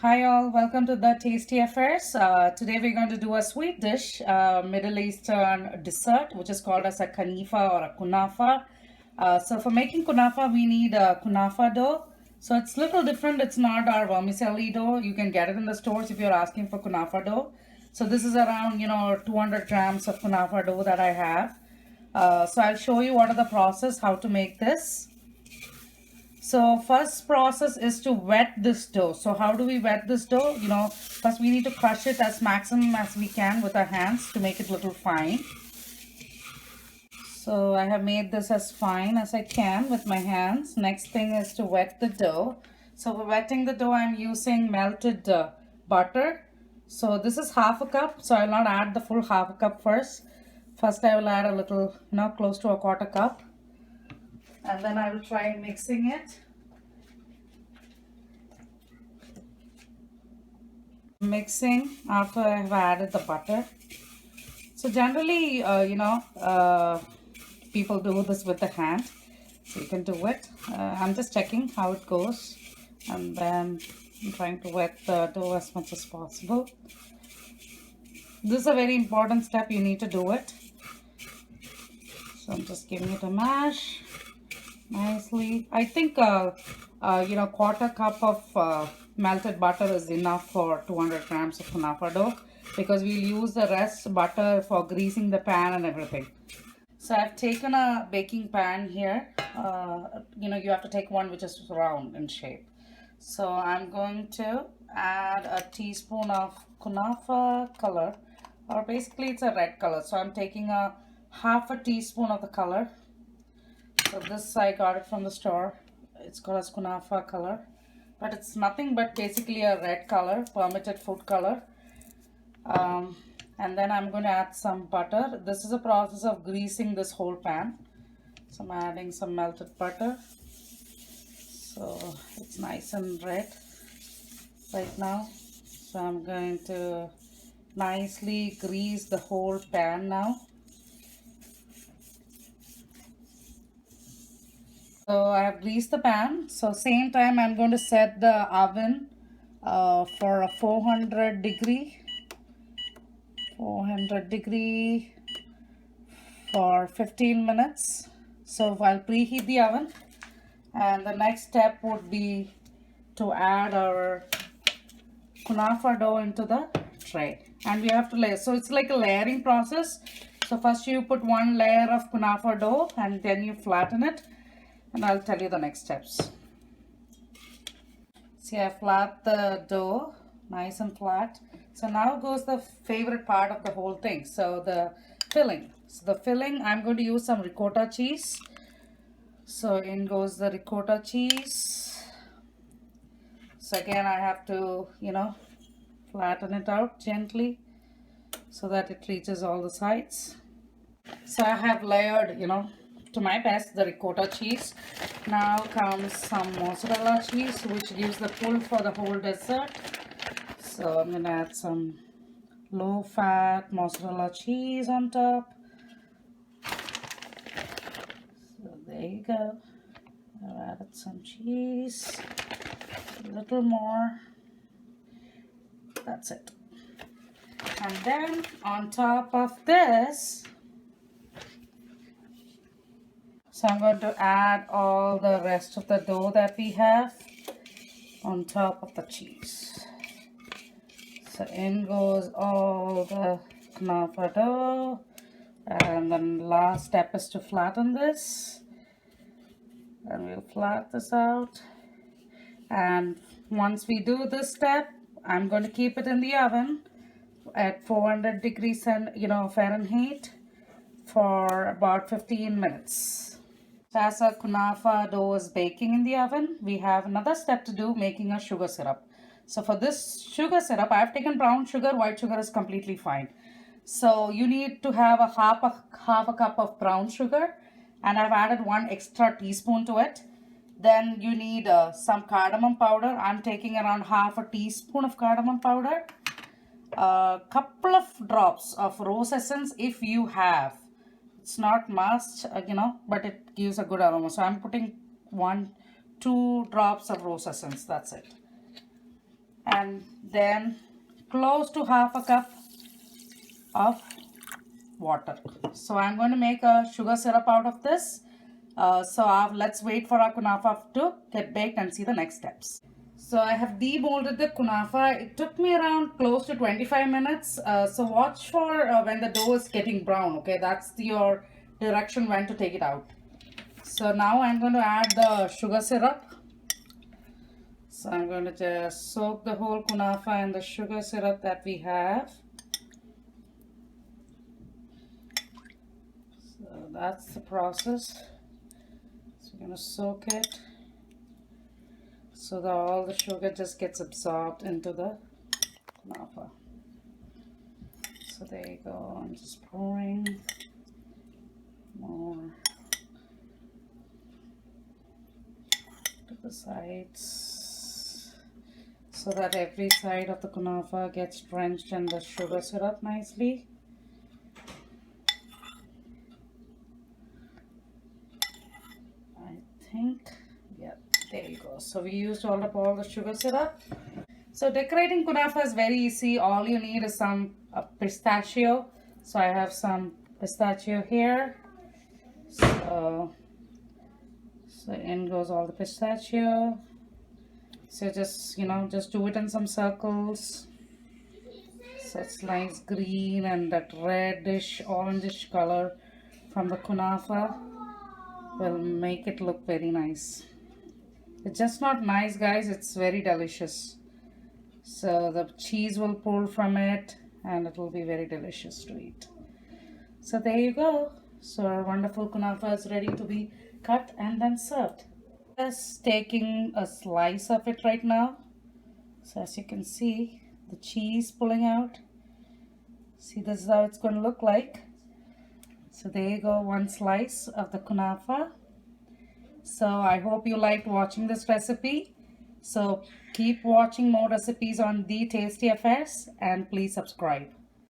Hi all, welcome to the Tasty Affairs. Today we're going to do a sweet dish, Middle Eastern dessert, which is called as a kanifa or a kunafa. So for making kunafa, we need a kunafa dough. So it's a little different. It's not our vermicelli dough. You can get it in the stores if you're asking for kunafa dough. So this is around 200 grams of kunafa dough that I have. So I'll show you what are the process, how to make this. So first process is to wet this dough. So how do we wet this dough? First we need to crush it as maximum as we can with our hands to make it little fine. So I have made this as fine as I can with my hands. Next thing is to wet the dough. So for wetting the dough, I'm using melted butter. So this is half a cup. So I will not add the full half a cup first. First I will add a little, close to a quarter cup. And then I will try mixing it. Mixing after I have added the butter. So generally, people do this with the hand. So you can do it. I'm just checking how it goes. And then I'm trying to wet the dough as much as possible. This is a very important step. You need to do it. So I'm just giving it a mash nicely. I think quarter cup of melted butter is enough for 200 grams of kunafa dough, because we'll use the rest butter for greasing the pan and everything. So I've taken a baking pan here. You have to take one which is round in shape. So I'm going to add a teaspoon of kunafa color, or basically it's a red color. So I'm taking a half a teaspoon of the color. So this I got it from the store. It's called as Kunafa color, but it's nothing but basically a red color, permitted food color. And then I'm going to add some butter. This is a process of greasing this whole pan. So I'm adding some melted butter. So it's nice and red right now. So I'm going to nicely grease the whole pan now. So I have greased the pan. So same time I'm going to set the oven for a 400 degree for 15 minutes. So I'll preheat the oven, and the next step would be to add our kunafa dough into the tray, and we have to layer. So it's like a layering process. So first you put one layer of kunafa dough and then you flatten it, and I'll tell you the next steps. See, I flat the dough, nice and flat. So now goes the favorite part of the whole thing. So the filling. So the filling, I'm going to use some ricotta cheese. So in goes the ricotta cheese. So again, I have to, flatten it out gently so that it reaches all the sides. So I have layered, to my best, the ricotta cheese. Now comes some mozzarella cheese, which gives the pull for the whole dessert. So I'm going to add some low-fat mozzarella cheese on top. So there you go. I've added some cheese, a little more. That's it. And then on top of this, so I'm going to add all the rest of the dough that we have on top of the cheese. So in goes all the kunafa dough, and then last step is to flatten this, and we'll flatten this out. And once we do this step, I'm going to keep it in the oven at 400 degrees Fahrenheit for about 15 minutes. As our kunafa dough is baking in the oven, we have another step to do, making a sugar syrup. So for this sugar syrup, I have taken brown sugar. White sugar is completely fine. So you need to have a half a cup of brown sugar, and I've added 1 extra teaspoon to it. Then you need some cardamom powder. I'm taking around half a teaspoon of cardamom powder. A couple of drops of rose essence if you have. It's not must, but it gives a good aroma. So I'm putting 2 drops of rose essence. That's it. and then close to half a cup of water. So I'm going to make a sugar syrup out of this. Let's wait for our kunafa to get baked and see the next steps. So I have demolded the kunafa. It took me around close to 25 minutes. So watch for when the dough is getting brown. Okay, that's your direction when to take it out. So now I'm going to add the sugar syrup. So I'm going to just soak the whole kunafa in the sugar syrup that we have. So that's the process. So we're going to soak it so that all the sugar just gets absorbed into the kunafa. So there you go. I'm just pouring more to the sides so that every side of the kunafa gets drenched in the sugar syrup nicely. Yeah, there you go. So we used all the sugar syrup. So decorating kunafa is very easy. All you need is some pistachio. So I have some pistachio here. So in goes all the pistachio. So just just do it in some circles. So it's nice green and that reddish orangish color from the kunafa will make it look very nice. It's just not nice, guys, it's very delicious. So the cheese will pull from it and it will be very delicious to eat. So there you go. So our wonderful kunafa is ready to be cut and then served. Just taking a slice of it right now. So as you can see, the cheese pulling out. See, this is how it's going to look like. So there you go, one slice of the kunafa. So I hope you liked watching this recipe. So keep watching more recipes on The Tasty Affairs and please subscribe.